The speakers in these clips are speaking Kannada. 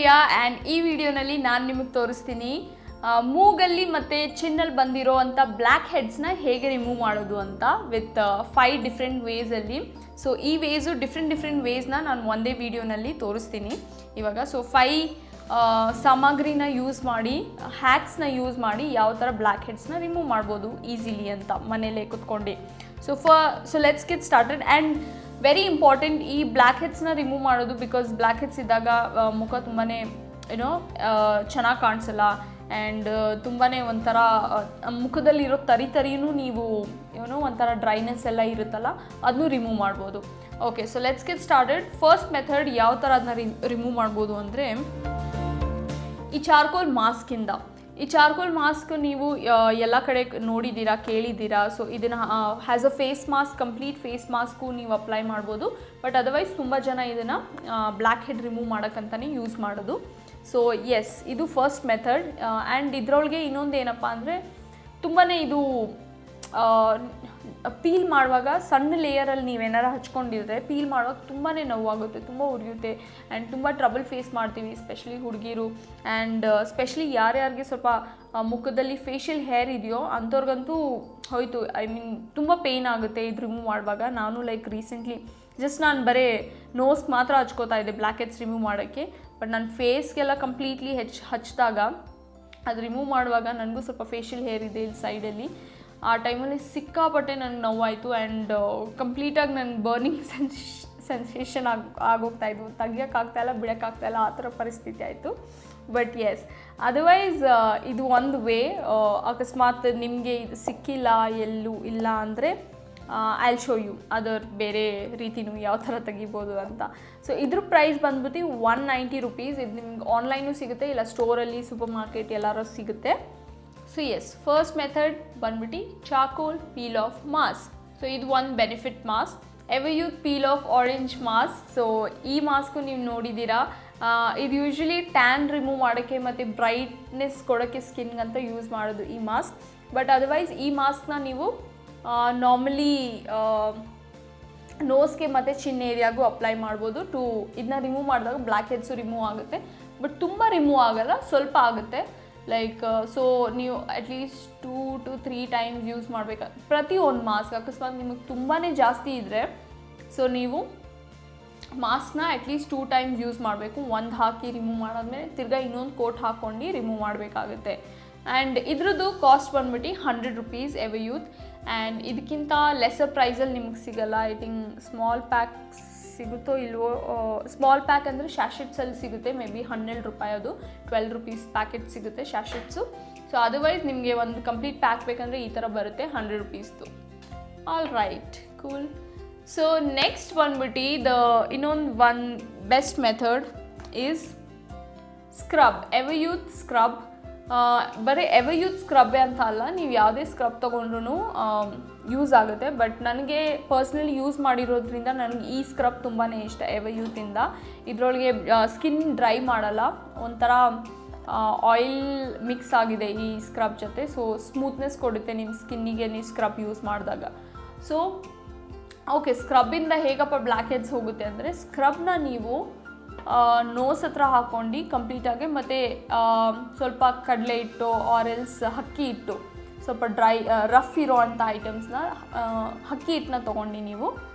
ಪ್ರಿಯಾ ಆ್ಯಂಡ್ ಈ ವಿಡಿಯೋನಲ್ಲಿ ನಾನು ನಿಮಗೆ ತೋರಿಸ್ತೀನಿ ಮೂಗಲ್ಲಿ ಮತ್ತು ಚಿನ್ನಲ್ಲಿ ಬಂದಿರೋ ಅಂಥ ಬ್ಲ್ಯಾಕ್ ಹೆಡ್ಸ್ನ ಹೇಗೆ ರಿಮೂವ್ ಮಾಡೋದು ಅಂತ ವಿತ್ 5 ಡಿಫ್ರೆಂಟ್ ವೇಸಲ್ಲಿ. ಸೊ ಈ ಡಿಫ್ರೆಂಟ್ ವೇಸ್ನ ನಾನು ಒಂದೇ ವಿಡಿಯೋನಲ್ಲಿ ತೋರಿಸ್ತೀನಿ ಇವಾಗ. ಸೊ 5 ಸಾಮಗ್ರಿನ ಯೂಸ್ ಮಾಡಿ, ಹ್ಯಾಕ್ಸ್ನ ಯೂಸ್ ಮಾಡಿ ಯಾವ ಥರ ಬ್ಲ್ಯಾಕ್ ಹೆಡ್ಸ್ನ ರಿಮೂವ್ ಮಾಡ್ಬೋದು ಈಸಿಲಿ ಅಂತ ಮನೇಲೇ ಕೂತ್ಕೊಂಡು. So let's get started. And very important ಈ ಬ್ಲ್ಯಾಕ್ ಹೆಡ್ಸ್ನ ರಿಮೂವ್ ಮಾಡೋದು, ಬಿಕಾಸ್ ಬ್ಲ್ಯಾಕ್ ಹೆಡ್ಸ್ ಇದ್ದಾಗ ಮುಖ ತುಂಬಾ ಚೆನ್ನಾಗಿ ಕಾಣಿಸಲ್ಲ. ಆ್ಯಂಡ್ ತುಂಬಾ ಒಂಥರ ಮುಖದಲ್ಲಿರೋ ತರಿನೂ ನೀವು ಒಂಥರ ಡ್ರೈನೆಸ್ ಎಲ್ಲ ಇರುತ್ತಲ್ಲ, ಅದನ್ನು ರಿಮೂವ್ ಮಾಡ್ಬೋದು. Okay, so let's get started. First method ಯಾವ ಥರ ಅದನ್ನ ರಿಮೂವ್ ಮಾಡ್ಬೋದು ಅಂದರೆ, ಈ ಚಾರ್ಕೋಲ್ ಮಾಸ್ಕಿಂದ. ಈ ಚಾರ್ಕೋಲ್ ಮಾಸ್ಕ್ ನೀವು ಎಲ್ಲ ಕಡೆ ನೋಡಿದ್ದೀರಾ, ಕೇಳಿದ್ದೀರಾ. ಸೊ ಇದನ್ನು has a face mask, complete face mask ನೀವು ಅಪ್ಲೈ ಮಾಡ್ಬೋದು. ಬಟ್ ಅದರ್ವೈಸ್ ತುಂಬ ಜನ ಇದನ್ನು ಬ್ಲ್ಯಾಕ್ ಹೆಡ್ ರಿಮೂವ್ ಮಾಡೋಕ್ಕಂತಲೇ ಯೂಸ್ ಮಾಡೋದು. ಸೊ ಎಸ್, ಇದು ಫಸ್ಟ್ ಮೆಥಡ್. ಆ್ಯಂಡ್ ಇದರೊಳಗೆ ಇನ್ನೊಂದು ಏನಪ್ಪ ಅಂದರೆ, ತುಂಬಾ ಇದು ಪೀಲ್ ಮಾಡುವಾಗ ಸಣ್ಣ ಲೇಯರಲ್ಲಿ ನೀವೇನಾರು ಹಚ್ಕೊಂಡಿದ್ರೆ ಪೀಲ್ ಮಾಡುವಾಗ ತುಂಬಾ ನೋವಾಗುತ್ತೆ, ತುಂಬ ಉರಿಯುತ್ತೆ. ಆ್ಯಂಡ್ ತುಂಬ ಟ್ರಬಲ್ ಫೇಸ್ ಮಾಡ್ತೀವಿ, ಸ್ಪೆಷಲಿ ಹುಡುಗಿರು. ಆ್ಯಂಡ್ ಸ್ಪೆಷಲಿ ಯಾರ್ಯಾರಿಗೆ ಸ್ವಲ್ಪ ಮುಖದಲ್ಲಿ ಫೇಶಿಯಲ್ ಹೇರ್ ಇದೆಯೋ ಅಂಥವ್ರಿಗಂತೂ ಹೋಯ್ತು. ಐ ಮೀನ್ ತುಂಬ ಪೇಯ್ನ್ ಆಗುತ್ತೆ ಇದು ರಿಮೂವ್ ಮಾಡುವಾಗ. ನಾನು ರೀಸೆಂಟ್ಲಿ ನಾನು ಬರೀ ನೋಸ್ಗೆ ಮಾತ್ರ ಹಚ್ಕೋತಾ ಇದ್ದೆ ಬ್ಲ್ಯಾಕ್ ಹೆಡ್ಸ್ ರಿಮೂವ್ ಮಾಡೋಕ್ಕೆ. ಬಟ್ ನನ್ನ ಫೇಸ್ಗೆಲ್ಲ ಕಂಪ್ಲೀಟ್ಲಿ ಹಚ್ಚಿದಾಗ ಅದು ರಿಮೂವ್ ಮಾಡುವಾಗ ನನಗೂ ಸ್ವಲ್ಪ ಫೇಶಿಯಲ್ ಹೇರ್ ಇದೆ ಇಲ್ಲಿ ಸೈಡಲ್ಲಿ. ಆ ಟೈಮಲ್ಲಿ ಸಿಕ್ಕಾಪಟ್ಟೆ ನನಗೆ ನೋವಾಯಿತು. ಆ್ಯಂಡ್ ಕಂಪ್ಲೀಟಾಗಿ ನನಗೆ ಬರ್ನಿಂಗ್ ಸೆನ್ಸೇಷನ್ ಆಗೋಗ್ತಾಯಿದ್ವು. ತೆಗಿಯೋಕ್ಕಾಗ್ತಾಯಿಲ್ಲ, ಬಿಡೋಕ್ಕಾಗ್ತಾಯಿಲ್ಲ, ಆ ಥರ ಪರಿಸ್ಥಿತಿ ಆಯಿತು. ಬಟ್ ಎಸ್, ಅದರ್ವೈಸ್ ಇದು ಒಂದು ವೇ. ಅಕಸ್ಮಾತ್ ನಿಮಗೆ ಇದು ಸಿಕ್ಕಿಲ್ಲ ಎಲ್ಲೂ ಇಲ್ಲ ಅಂದರೆ I will show you other ಬೇರೆ ರೀತಿಯೂ ಯಾವ ಥರ ತೆಗಿಬೋದು ಅಂತ. ಸೊ ಇದ್ರ ಪ್ರೈಸ್ ಬಂದ್ಬಿಟ್ಟು 190 ರುಪೀಸ್. ಇದು ನಿಮ್ಗೆ ಆನ್ಲೈನು ಸಿಗುತ್ತೆ, ಇಲ್ಲ ಸ್ಟೋರಲ್ಲಿ, ಸೂಪರ್ ಮಾರ್ಕೆಟ್ ಎಲ್ಲರೂ ಸಿಗುತ್ತೆ. ಸೊ ಎಸ್, ಫಸ್ಟ್ ಮೆಥಡ್ ಬಂದ್ಬಿಟ್ಟು charcoal peel off mask. So ಇದು ಒಂದು benefit mask, Everyuth peel off orange mask. So ಈ ಮಾಸ್ಕು ನೀವು ನೋಡಿದ್ದೀರಾ. ಇದು ಯೂಶ್ವಲಿ ಟ್ಯಾನ್ ರಿಮೂವ್ ಮಾಡೋಕ್ಕೆ ಮತ್ತು ಬ್ರೈಟ್ನೆಸ್ ಕೊಡೋಕ್ಕೆ ಸ್ಕಿನ್ಗಂತ ಯೂಸ್ ಮಾಡೋದು ಈ ಮಾಸ್ಕ್. ಬಟ್ ಅದರ್ವೈಸ್ ಈ ಮಾಸ್ಕ್ನ ನೀವು ನಾರ್ಮಲಿ ನೋಸ್ಗೆ ಮತ್ತು ಚಿನ್ ಏರಿಯಾಗೂ ಅಪ್ಲೈ ಮಾಡ್ಬೋದು. ಇದನ್ನ ರಿಮೂವ್ ಮಾಡಿದಾಗ ಬ್ಲ್ಯಾಕ್ ಹೆಡ್ಸು ರಿಮೂವ್ ಆಗುತ್ತೆ. ಬಟ್ ತುಂಬ ರಿಮೂವ್ ಆಗೋಲ್ಲ, ಸ್ವಲ್ಪ ಆಗುತ್ತೆ. ಸೊ ನೀವು ಅಟ್ಲೀಸ್ಟ್ 2 to 3 ಟೈಮ್ಸ್ ಯೂಸ್ ಮಾಡಬೇಕು ಪ್ರತಿ ಒಂದು ಮಾಸ್ಕ್. ಅಕಸ್ಮಾತ್ ನಿಮಗೆ ತುಂಬಾ ಜಾಸ್ತಿ ಇದ್ದರೆ ಸೊ ನೀವು ಮಾಸ್ಕ್ನ ಅಟ್ಲೀಸ್ಟ್ 2 ಟೈಮ್ಸ್ ಯೂಸ್ ಮಾಡಬೇಕು. ಒಂದು ಹಾಕಿ ರಿಮೂವ್ ಮಾಡಾದ್ಮೇಲೆ ತಿರ್ಗಾ ಇನ್ನೊಂದು ಕೋಟ್ ಹಾಕ್ಕೊಂಡು ರಿಮೂವ್ ಮಾಡಬೇಕಾಗುತ್ತೆ. ಆ್ಯಂಡ್ ಇದ್ರದ್ದು ಕಾಸ್ಟ್ ಬಂದ್ಬಿಟ್ಟು 100 ರುಪೀಸ್ ಎವರ್ಯೂತ್. ಆ್ಯಂಡ್ ಇದಕ್ಕಿಂತ ಲೆಸರ್ ಪ್ರೈಸಲ್ಲಿ ನಿಮಗೆ ಸಿಗೋಲ್ಲ. ಐ ಥಿಂಕ್ ಸ್ಮಾಲ್ ಪ್ಯಾಕ್ ಸಿಗುತ್ತೋ ಇಲ್ವೋ. ಸ್ಮಾಲ್ ಪ್ಯಾಕ್ ಅಂದರೆ ಶಾಶೆಟ್ಸಲ್ಲಿ ಸಿಗುತ್ತೆ, ಮೇ ಬಿ 12 ರೂಪಾಯಿ, ಅದು 12 ರುಪೀಸ್ ಪ್ಯಾಕೆಟ್ ಸಿಗುತ್ತೆ ಶಾಶೆಟ್ಸು. ಸೊ ಅದರ್ವೈಸ್ ನಿಮಗೆ ಒಂದು ಕಂಪ್ಲೀಟ್ ಪ್ಯಾಕ್ ಬೇಕಂದರೆ ಈ ಥರ ಬರುತ್ತೆ 100 ರುಪೀಸ್ದು. All right, cool. So next ಬಂದ್ಬಿಟ್ಟು ಇನ್ನೊಂದು best method is scrub, Everyuth scrub. ಬರೀ ಎವರ್ಯೂತ್ ಸ್ಕ್ರಬ್ಬೇ ಅಂತ ಅಲ್ಲ, ನೀವು ಯಾವುದೇ ಸ್ಕ್ರಬ್ ತೊಗೊಂಡ್ರೂ ಯೂಸ್ ಆಗುತ್ತೆ. ಬಟ್ ನನಗೆ ಪರ್ಸ್ನಲಿ ಯೂಸ್ ಮಾಡಿರೋದ್ರಿಂದ ನನಗೆ ಈ ಸ್ಕ್ರಬ್ ತುಂಬಾ ಇಷ್ಟ ಎವರ್ಯೂತಿಂದ. ಇದರೊಳಗೆ ಸ್ಕಿನ್ ಡ್ರೈ ಮಾಡಲ್ಲ, ಒಂಥರ ಆಯಿಲ್ ಮಿಕ್ಸ್ ಆಗಿದೆ ಈ ಸ್ಕ್ರಬ್ ಜೊತೆ. ಸೊ ಸ್ಮೂತ್ನೆಸ್ ಕೊಡುತ್ತೆ ನಿಮ್ಮ ಸ್ಕಿನ್ನಿಗೆ ನೀವು ಸ್ಕ್ರಬ್ ಯೂಸ್ ಮಾಡಿದಾಗ. ಸೊ ಓಕೆ, ಸ್ಕ್ರಬ್ಬಿಂದ ಹೇಗಪ್ಪ ಬ್ಲ್ಯಾಕ್ ಹೆಡ್ಸ್ ಹೋಗುತ್ತೆ ಅಂದರೆ, ಸ್ಕ್ರಬ್ನ ನೀವು ನೋಸ್ ಹತ್ರ ಹಾಕ್ಕೊಂಡು ಕಂಪ್ಲೀಟಾಗಿ, ಮತ್ತು ಸ್ವಲ್ಪ ಕಡಲೆ ಹಿಟ್ಟು ಆರೆಲ್ಸ್ ಅಕ್ಕಿ ಹಿಟ್ಟು, ಸ್ವಲ್ಪ ರಫ್ ಇರೋ ಅಂಥ ಐಟಮ್ಸ್ನ ಅಕ್ಕಿ ಹಿಟ್ಟನ್ನ ತೊಗೊಂಡು ನೀವು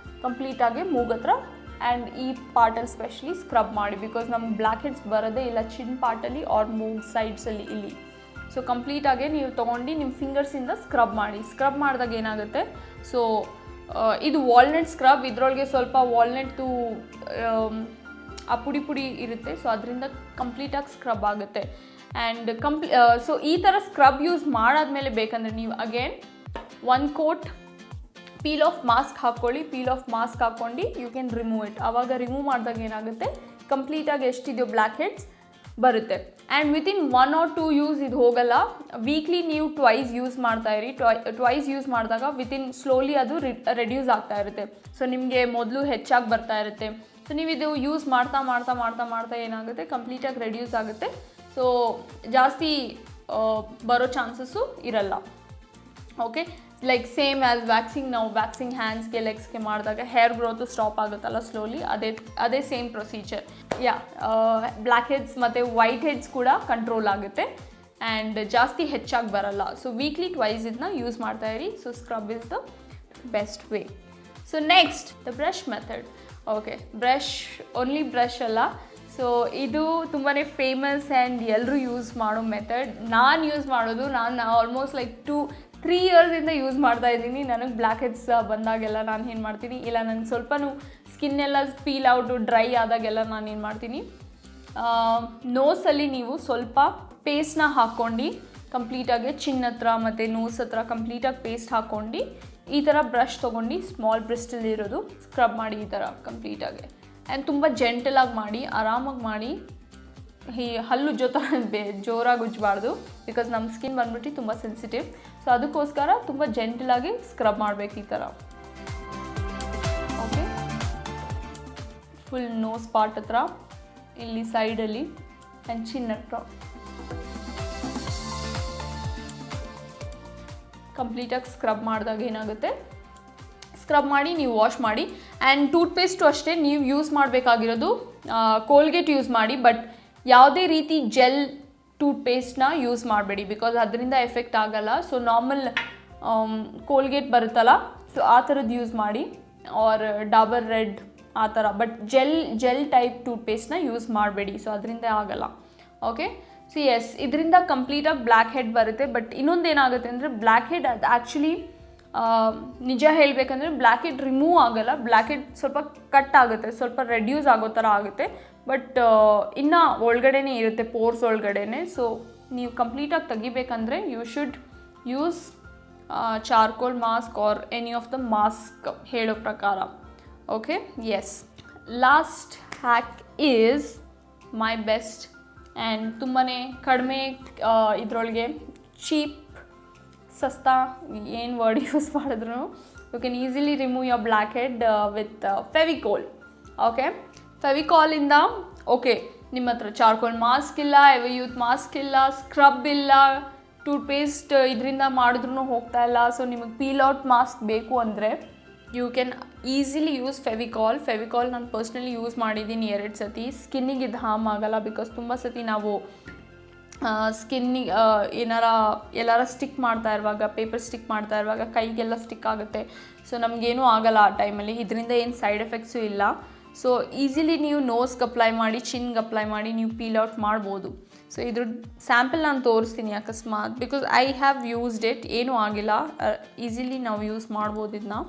ಕಂಪ್ಲೀಟಾಗಿ ಮೂಗತ್ರ ಆ್ಯಂಡ್ ಈ ಪಾರ್ಟಲ್ಲಿ ಸ್ಪೆಷಲಿ ಸ್ಕ್ರಬ್ ಮಾಡಿ. ಬಿಕಾಸ್ ನಮ್ಗೆ ಬ್ಲ್ಯಾಕ್ ಹೆಡ್ಸ್ ಬರೋದೇ ಇಲ್ಲ ಚಿನ್ ಪಾರ್ಟಲ್ಲಿ ಆರ್ ಮೂಗ್ ಸೈಡ್ಸಲ್ಲಿ ಇಲ್ಲಿ. ಸೊ ಕಂಪ್ಲೀಟಾಗಿ ನೀವು ತೊಗೊಂಡು ನಿಮ್ಮ ಫಿಂಗರ್ಸಿಂದ ಸ್ಕ್ರಬ್ ಮಾಡಿ. ಸ್ಕ್ರಬ್ ಮಾಡಿದಾಗ ಏನಾಗುತ್ತೆ, ಸೊ ಇದು ವಾಲ್ನಟ್ ಸ್ಕ್ರಬ್. ಇದರೊಳಗೆ ಸ್ವಲ್ಪ ವಾಲ್ನಟ್ಟು ಆ ಪುಡಿ ಇರುತ್ತೆ. ಸೊ ಅದರಿಂದ ಕಂಪ್ಲೀಟಾಗಿ ಸ್ಕ್ರಬ್ ಆಗುತ್ತೆ. ಆ್ಯಂಡ್ ಸೊ ಈ ಥರ ಸ್ಕ್ರಬ್ ಯೂಸ್ ಮಾಡಾದ್ಮೇಲೆ ಬೇಕಂದರೆ ನೀವು again 1 coat peel off mask ಹಾಕ್ಕೊಳ್ಳಿ. ಪೀಲ್ ಆಫ್ ಮಾಸ್ಕ್ ಹಾಕ್ಕೊಂಡು ಯು ಕ್ಯಾನ್ ರಿಮೂವ್ ಇಟ್. ಆವಾಗ ರಿಮೂವ್ ಮಾಡಿದಾಗ ಏನಾಗುತ್ತೆ, ಕಂಪ್ಲೀಟಾಗಿ ಎಷ್ಟಿದೆಯೋ ಬ್ಲ್ಯಾಕ್ ಹೆಡ್ಸ್ ಬರುತ್ತೆ. ಆ್ಯಂಡ್ ವಿತಿನ್ 1 or 2 ಯೂಸ್ ಇದು ಹೋಗಲ್ಲ. ವೀಕ್ಲಿ ನೀವು ಟ್ವೈಸ್ ಯೂಸ್ ಮಾಡ್ತಾಯಿರಿ. ಟ್ವೈಸ್ ಯೂಸ್ ಮಾಡಿದಾಗ ವಿತಿನ್ ಸ್ಲೋಲಿ ಅದು ರೆಡ್ಯೂಸ್ ಆಗ್ತಾ ಇರುತ್ತೆ. ಸೊ ನಿಮಗೆ ಮೊದಲು ಹೆಚ್ಚಾಗಿ ಬರ್ತಾ ಇರುತ್ತೆ. ಸೊ ನೀವು ಇದು ಯೂಸ್ ಮಾಡ್ತಾ ಏನಾಗುತ್ತೆ, ಕಂಪ್ಲೀಟಾಗಿ ರೆಡ್ಯೂಸ್ ಆಗುತ್ತೆ. ಸೊ ಜಾಸ್ತಿ ಬರೋ ಚಾನ್ಸಸ್ಸು ಇರಲ್ಲ. Okay, like same as waxing, ನಾವು ವ್ಯಾಕ್ಸಿಂಗ್ ಹ್ಯಾಂಡ್ಸ್ಗೆ ಲೆಗ್ಸ್ಗೆ ಮಾಡಿದಾಗ ಹೇರ್ ಗ್ರೋತು ಸ್ಟಾಪ್ ಆಗುತ್ತಲ್ಲ ಸ್ಲೋಲಿ, ಅದೇ ಸೇಮ್ ಪ್ರೊಸೀಜರ್. ಬ್ಲ್ಯಾಕ್ ಹೆಡ್ಸ್ ಮತ್ತು ವೈಟ್ ಹೆಡ್ಸ್ ಕೂಡ ಕಂಟ್ರೋಲ್ ಆಗುತ್ತೆ ಆ್ಯಂಡ್ ಜಾಸ್ತಿ ಹೆಚ್ಚಾಗಿ ಬರಲ್ಲ. ಸೊ ವೀಕ್ಲಿ ಟ್ವೈಸ್ ಇದನ್ನ ಯೂಸ್ ಮಾಡ್ತಾ ಇರಿ. So scrub is the best way. So next the brush method. Okay, only brush ಅಲ್ಲ, ಸೊ ಇದು ತುಂಬಾ ಫೇಮಸ್ ಆ್ಯಂಡ್ ಎಲ್ಲರೂ ಯೂಸ್ ಮಾಡೋ ಮೆಥಡ್. ನಾನು ಯೂಸ್ ಮಾಡೋದು, ನಾನು ಆಲ್ಮೋಸ್ಟ್ ಲೈಕ್ 2-3 ಇಯರ್ಸಿಂದ ಯೂಸ್ ಮಾಡ್ತಾ ಇದ್ದೀನಿ. ನನಗೆ ಬ್ಲ್ಯಾಕ್ ಹೆಡ್ಸ್ ಬಂದಾಗೆಲ್ಲ ನಾನು ಏನು ಮಾಡ್ತೀನಿ, ಇಲ್ಲ ನನಗೆ ಸ್ವಲ್ಪನೂ ಸ್ಕಿನ್ ಎಲ್ಲ ಪೀಲ್ ಔಟು ಡ್ರೈ ಆದಾಗೆಲ್ಲ ನಾನು ಏನು ಮಾಡ್ತೀನಿ, ನೋಸಲ್ಲಿ ನೀವು ಸ್ವಲ್ಪ ಪೇಸ್ಟ್ನ ಹಾಕ್ಕೊಂಡು ಕಂಪ್ಲೀಟಾಗಿ ಚಿನ್ನ ಹತ್ರ ಮತ್ತು ನೋಸ್ ಹತ್ರ ಕಂಪ್ಲೀಟಾಗಿ ಪೇಸ್ಟ್ ಹಾಕ್ಕೊಂಡು ಈ ಥರ ಬ್ರಷ್ ತೊಗೊಂಡು ಸ್ಮಾಲ್ ಬ್ರಿಸ್ಟಲ್ ಇರೋದು ಸ್ಕ್ರಬ್ ಮಾಡಿ ಈ ಥರ ಕಂಪ್ಲೀಟಾಗಿ. ಆ್ಯಂಡ್ ತುಂಬ ಜೆಂಟಲಾಗಿ ಮಾಡಿ, ಆರಾಮಾಗಿ ಮಾಡಿ. ಈ ಹಲ್ಲು ಜೋರಾಗಿ ಉಜ್ಜಬಾರ್ದು, ಬಿಕಾಸ್ ನಮ್ಮ ಸ್ಕಿನ್ ಬಂದ್ಬಿಟ್ಟು ತುಂಬ ಸೆನ್ಸಿಟಿವ್. ಸೊ ಅದಕ್ಕೋಸ್ಕರ ತುಂಬ ಜೆಂಟಲಾಗಿ ಸ್ಕ್ರಬ್ ಮಾಡಬೇಕು ಈ ಥರ. ಓಕೆ, ಫುಲ್ ನೋಸ್ ಪಾರ್ಟ್ ಹತ್ರ, ಇಲ್ಲಿ ಸೈಡಲ್ಲಿ ಆ್ಯಂಡ್ ಚಿನ್ನ ಹತ್ರ ಕಂಪ್ಲೀಟಾಗಿ ಸ್ಕ್ರಬ್ ಮಾಡಿದಾಗ ಏನಾಗುತ್ತೆ, ಸ್ಕ್ರಬ್ ಮಾಡಿ ನೀವು ವಾಶ್ ಮಾಡಿ. ಆ್ಯಂಡ್ ಟೂತ್ಪೇಸ್ಟು ಅಷ್ಟೇ, ನೀವು ಯೂಸ್ ಮಾಡಬೇಕಾಗಿರೋದು ಕೋಲ್ಗೇಟ್ ಯೂಸ್ ಮಾಡಿ, ಬಟ್ ಯಾವುದೇ ರೀತಿ ಜೆಲ್ ಟೂತ್ಪೇಸ್ಟ್ನ ಯೂಸ್ ಮಾಡಬೇಡಿ, ಬಿಕಾಸ್ ಅದರಿಂದ ಎಫೆಕ್ಟ್ ಆಗಲ್ಲ. ಸೊ ನಾರ್ಮಲ್ ಕೋಲ್ಗೇಟ್ ಬರುತ್ತಲ್ಲ, ಸೊ ಆ ಥರದ್ದು ಯೂಸ್ ಮಾಡಿ, ಆರ್ ಡಾಬರ್ ರೆಡ್ ಆ ಥರ. ಬಟ್ ಜೆಲ್ ಟೈಪ್ ಟೂತ್ಪೇಸ್ಟ್ನ ಯೂಸ್ ಮಾಡಬೇಡಿ, ಸೊ ಅದರಿಂದ ಆಗಲ್ಲ. ಓಕೆ, ಸೊ ಎಸ್, ಇದರಿಂದ ಕಂಪ್ಲೀಟಾಗಿ ಬ್ಲ್ಯಾಕ್ ಹೆಡ್ ಬರುತ್ತೆ. ಬಟ್ ಇನ್ನೊಂದೇನಾಗುತ್ತೆ ಅಂದರೆ, ಬ್ಲ್ಯಾಕ್ ಹೆಡ್ ಅದು ಆ್ಯಕ್ಚುಲಿ ನಿಜ ಹೇಳಬೇಕಂದ್ರೆ ಬ್ಲ್ಯಾಕ್ ಹೆಡ್ ರಿಮೂವ್ ಆಗೋಲ್ಲ, ಬ್ಲ್ಯಾಕ್ ಹೆಡ್ ಸ್ವಲ್ಪ ಕಟ್ ಆಗುತ್ತೆ, ಸ್ವಲ್ಪ ರೆಡ್ಯೂಸ್ ಆಗೋ ಥರ ಆಗುತ್ತೆ. ಬಟ್ ಇನ್ನೂ ಒಳಗಡೆನೇ ಇರುತ್ತೆ, ಪೋರ್ಸ್ ಒಳಗಡೆನೆ. ಸೊ ನೀವು ಕಂಪ್ಲೀಟಾಗಿ ತೆಗಿಬೇಕಂದ್ರೆ you should use charcoal mask or any of the mask ಹೇಳೋ ಪ್ರಕಾರ. Okay, yes, last hack is my best and ತುಂಬಾ ಕಡಿಮೆ ಇದರೊಳಗೆ ಚೀಪ್, ಸಸ್ತಾ, ಏನು ವರ್ಡ್ ಯೂಸ್ ಮಾಡಿದ್ರು, you can easily remove your black head with Fevicol. Okay, ಫೆವಿಕಾಲಿಂದ ಓಕೆ, ನಿಮ್ಮ ಹತ್ರ ಚಾರ್ಕೋಲ್ ಮಾಸ್ಕ್ ಇಲ್ಲ, ಎವರ್ಯೂತ್ ಮಾಸ್ಕ್ ಇಲ್ಲ, ಸ್ಕ್ರಬ್ ಇಲ್ಲ, ಟೂತ್ಪೇಸ್ಟ್ ಇದರಿಂದ ಮಾಡಿದ್ರೂ ಹೋಗ್ತಾ ಇಲ್ಲ. ಸೊ ನಿಮಗೆ ಪೀಲ್ ಔಟ್ ಮಾಸ್ಕ್ ಬೇಕು ಅಂದರೆ you can easily use Fevicol ನಾನು ಪರ್ಸ್ನಲಿ ಯೂಸ್ ಮಾಡಿದ್ದೀನಿ 2 ಸತಿ. ಸ್ಕಿನ್ನಿಗೆ ಇದು ಹಾರ್ಮ್ ಆಗೋಲ್ಲ, ಬಿಕಾಸ್ ತುಂಬ ಸತಿ ನಾವು ಸ್ಕಿನ್ನಿಗೆ ಎಲ್ಲಾರ ಸ್ಟಿಕ್ ಮಾಡ್ತಾ ಇರುವಾಗ, ಪೇಪರ್ ಸ್ಟಿಕ್ ಮಾಡ್ತಾ ಇರುವಾಗ ಕೈಗೆಲ್ಲ ಸ್ಟಿಕ್ ಆಗುತ್ತೆ. ಸೊ ನಮಗೇನೂ ಆಗಲ್ಲ ಆ ಟೈಮಲ್ಲಿ, ಇದರಿಂದ ಏನು ಸೈಡ್ ಎಫೆಕ್ಟ್ಸು ಇಲ್ಲ. ಸೊ ಈಸಿಲಿ ನೀವು ನೋಸ್ಗೆ ಅಪ್ಲೈ ಮಾಡಿ, ಚಿನ್ಗೆ ಅಪ್ಲೈ ಮಾಡಿ ನೀವು ಪೀಲ್ ಔಟ್ ಮಾಡ್ಬೋದು. ಸೊ ಇದ್ರ ಸ್ಯಾಂಪಲ್ ನಾನು ತೋರಿಸ್ತೀನಿ ಅಕಸ್ಮಾತ್, because I have used it, ಏನೂ ಆಗಿಲ್ಲ, ಈಸಿಲಿ ನಾವು ಯೂಸ್ ಮಾಡ್ಬೋದು ಇದನ್ನ.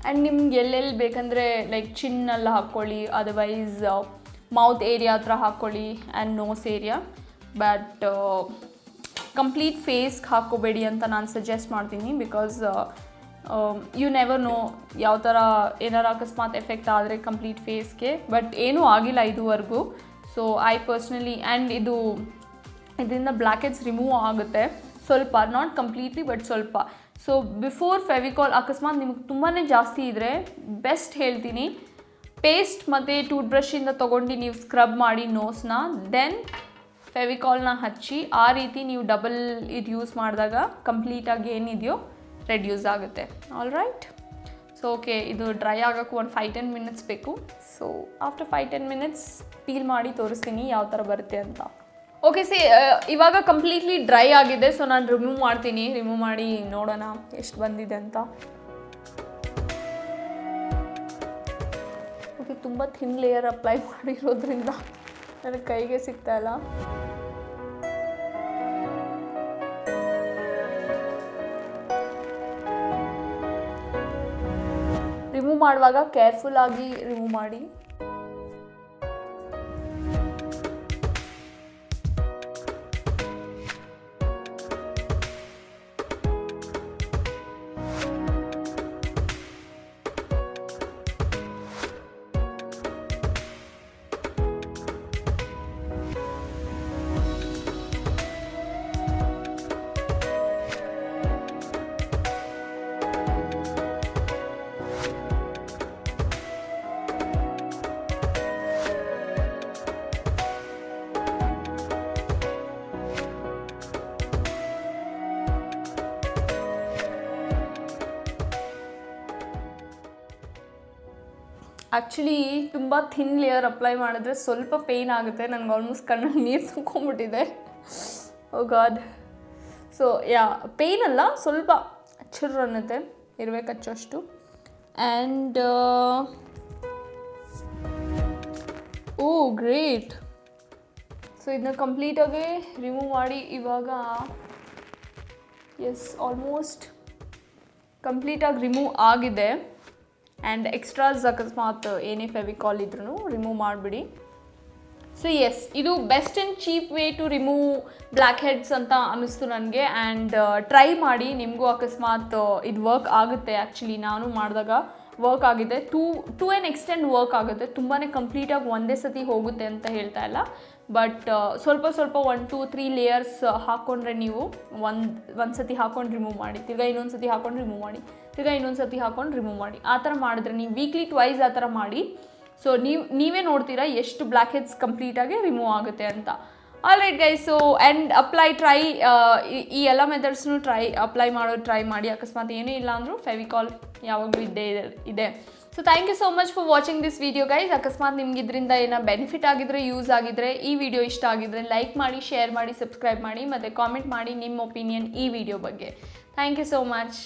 ಆ್ಯಂಡ್ ನಿಮ್ಗೆ ಎಲ್ಲೆಲ್ಲಿ ಬೇಕಂದರೆ ಲೈಕ್ ಚಿನ್ನೆಲ್ಲ ಹಾಕ್ಕೊಳ್ಳಿ, ಅದರ್ವೈಸ್ ಮೌತ್ ಏರಿಯಾ ಹತ್ರ ಹಾಕ್ಕೊಳ್ಳಿ and nose area. But complete ಫೇಸ್ಗೆ ಹಾಕ್ಕೋಬೇಡಿ ಅಂತ ನಾನು ಸಜೆಸ್ಟ್ ಮಾಡ್ತೀನಿ, ಬಿಕಾಸ್ ಯು ನೆವರ್ ನೋ ಯಾವ ಥರ ಏನಾರು ಅಕಸ್ಮಾತ್ ಎಫೆಕ್ಟ್ ಆದರೆ ಕಂಪ್ಲೀಟ್ ಫೇಸ್ಗೆ. ಬಟ್ ಏನೂ ಆಗಿಲ್ಲ ಇದುವರೆಗೂ. ಸೊ ಐ ಪರ್ಸ್ನಲಿ, ಆ್ಯಂಡ್ ಇದರಿಂದ ಬ್ಲ್ಯಾಕ್ ಹೆಡ್ಸ್ ರಿಮೂವ್ ಆಗುತ್ತೆ ಸ್ವಲ್ಪ, ನಾಟ್ ಕಂಪ್ಲೀಟ್ಲಿ ಬಟ್ ಸ್ವಲ್ಪ. ಸೊ ಬಿಫೋರ್ ಫೆವಿಕಾಲ್ ಅಕಸ್ಮಾತ್ ನಿಮಗೆ ತುಂಬಾ ಜಾಸ್ತಿ ಇದ್ದರೆ ಬೆಸ್ಟ್ ಹೇಳ್ತೀನಿ, ಪೇಸ್ಟ್ ಮತ್ತು ಟೂತ್ ಬ್ರಷಿಂದ ತೊಗೊಂಡು ನೀವು ಸ್ಕ್ರಬ್ ಮಾಡಿ ನೋಸ್ನ, ದೆನ್ ಫೆವಿಕಾಲ್ನ ಹಚ್ಚಿ ಆ ರೀತಿ ನೀವು ಡಬಲ್ ಇದು ಯೂಸ್ ಮಾಡಿದಾಗ ಕಂಪ್ಲೀಟಾಗಿ ಏನಿದೆಯೋ ರೆಡ್ಯೂಸ್ ಆಗುತ್ತೆ. All right, so so okay, ಇದು ಡ್ರೈ ಆಗೋಕ್ಕೂ ಒಂದು 5-10 ಮಿನಿಟ್ಸ್ ಬೇಕು. ಸೊ ಆಫ್ಟರ್ 5-10 ಮಿನಿಟ್ಸ್ ಪೀಲ್ ಮಾಡಿ ತೋರಿಸ್ತೀನಿ ಯಾವ ಥರ ಬರುತ್ತೆ ಅಂತ. ಓಕೆ ಇವಾಗ ಕಂಪ್ಲೀಟ್ಲಿ ಡ್ರೈ ಆಗಿದೆ. ಸೊ ನಾನು ರಿಮೂವ್ ಮಾಡ್ತೀನಿ. ರಿಮೂವ್ ಮಾಡಿ ನೋಡೋಣ ಎಷ್ಟು ಬಂದಿದೆ ಅಂತ. ಓಕೆ, ತುಂಬ ಥಿನ್ ಲೇಯರ್ ಅಪ್ಲೈ ಮಾಡಿರೋದ್ರಿಂದ ನನಗೆ ಕೈಗೆ ಸಿಗ್ತಾ ಇಲ್ಲ. ರಿಮೂವ್ ಮಾಡುವಾಗ ಕೇರ್ಫುಲ್ಲಾಗಿ ರಿಮೂವ್ ಮಾಡಿ. ಆ್ಯಕ್ಚುಲಿ ತುಂಬ ಥಿನ್ ಲೇಯರ್ ಅಪ್ಲೈ ಮಾಡಿದ್ರೆ ಸ್ವಲ್ಪ ಪೇಯ್ನ್ ಆಗುತ್ತೆ. ನನಗೆ ಆಲ್ಮೋಸ್ಟ್ ಕಣ್ಣಲ್ಲಿ ನೀರು ತುಂಬ್ಕೊಂಡ್ಬಿಟ್ಟಿದೆ. Oh god. ಸೊ ಪೇಯ್ನ್ ಅಲ್ಲ, ಸ್ವಲ್ಪ ಚುರ್ರು ಅನ್ನತ್ತೆ, ಇರಬೇಕು ಹಚ್ಚೋಷ್ಟು. And oh great. ಸೊ ಇದನ್ನ ಕಂಪ್ಲೀಟಾಗಿ ರಿಮೂವ್ ಮಾಡಿ ಇವಾಗ ಆಲ್ಮೋಸ್ಟ್ ಕಂಪ್ಲೀಟಾಗಿ ರಿಮೂವ್ ಆಗಿದೆ. ಆ್ಯಂಡ್ ಎಕ್ಸ್ಟ್ರಾಸ್ ಅಕಸ್ಮಾತ್ ಏನೇ ಫೆವಿಕಾಲ್ ಇದ್ರೂ ರಿಮೂವ್ ಮಾಡಿಬಿಡಿ. ಸೊ ಇದು best and cheap way to remove black heads ಅಂತ ಅನ್ನಿಸ್ತು ನನಗೆ. ಆ್ಯಂಡ್ ಟ್ರೈ ಮಾಡಿ, ನಿಮಗೂ ಅಕಸ್ಮಾತ್ ಇದು ವರ್ಕ್ ಆಗುತ್ತೆ. ಆ್ಯಕ್ಚುಲಿ ನಾನು ಮಾಡಿದಾಗ ವರ್ಕ್ ಆಗಿದೆ. ಟು ಆ್ಯನ್ ಎಕ್ಸ್ಟೆಂಡ್ ವರ್ಕ್ ಆಗುತ್ತೆ. ತುಂಬಾ ಕಂಪ್ಲೀಟಾಗಿ ಒಂದೇ ಸತಿ ಹೋಗುತ್ತೆ ಅಂತ ಹೇಳ್ತಾ ಇಲ್ಲ, ಬಟ್ ಸ್ವಲ್ಪ 1-2-3 ಲೇಯರ್ಸ್ ಹಾಕ್ಕೊಂಡ್ರೆ ನೀವು ಒಂದು ಸತಿ ಹಾಕ್ಕೊಂಡು ರಿಮೂವ್ ಮಾಡಿ, ತಿರ್ಗಾ ಇನ್ನೊಂದು ಸತಿ ಹಾಕ್ಕೊಂಡು ರಿಮೂವ್ ಮಾಡಿ, ತಿರ್ಗಾ ಇನ್ನೊಂದು ಸತಿ ಹಾಕ್ಕೊಂಡು ರಿಮೂವ್ ಮಾಡಿ. ಆ ಥರ ಮಾಡಿದ್ರೆ ನೀವು ವೀಕ್ಲಿ ಟ್ವೈಸ್ ಆ ಥರ ಮಾಡಿ. ಸೊ ನೀವೇ ನೋಡ್ತೀರಾ ಎಷ್ಟು ಬ್ಲ್ಯಾಕ್ ಹೆಡ್ಸ್ ಕಂಪ್ಲೀಟಾಗಿ ರಿಮೂವ್ ಆಗುತ್ತೆ ಅಂತ. All right guys, so and try ಈ ಎಲ್ಲ ಮೆಥಡ್ಸ್ನು ಅಪ್ಲೈ ಟ್ರೈ ಮಾಡಿ. ಅಕಸ್ಮಾತ್ ಏನೂ ಇಲ್ಲ ಅಂದರೂ ಫೆವಿಕಾಲ್ ಯಾವಾಗಲೂ ಇದೆ. So thank you so much for watching this video guys. ಅಕಸ್ಮಾತ್ ನಿಮ್ಗೆ ಇದರಿಂದ ಏನೋ ಬೆನಿಫಿಟ್ ಆಗಿದ್ರೆ, ಯೂಸ್ ಆಗಿದ್ರೆ, ಈ ವಿಡಿಯೋ ಇಷ್ಟ ಆಗಿದ್ರೆ ಲೈಕ್ ಮಾಡಿ, ಶೇರ್ ಮಾಡಿ, ಸಬ್ಸ್ಕ್ರೈಬ್ ಮಾಡಿ, ಮತ್ತು ಕಾಮೆಂಟ್ ಮಾಡಿ ನಿಮ್ಮ ಒಪಿನಿಯನ್ ಈ ವಿಡಿಯೋ ಬಗ್ಗೆ. Thank you so much.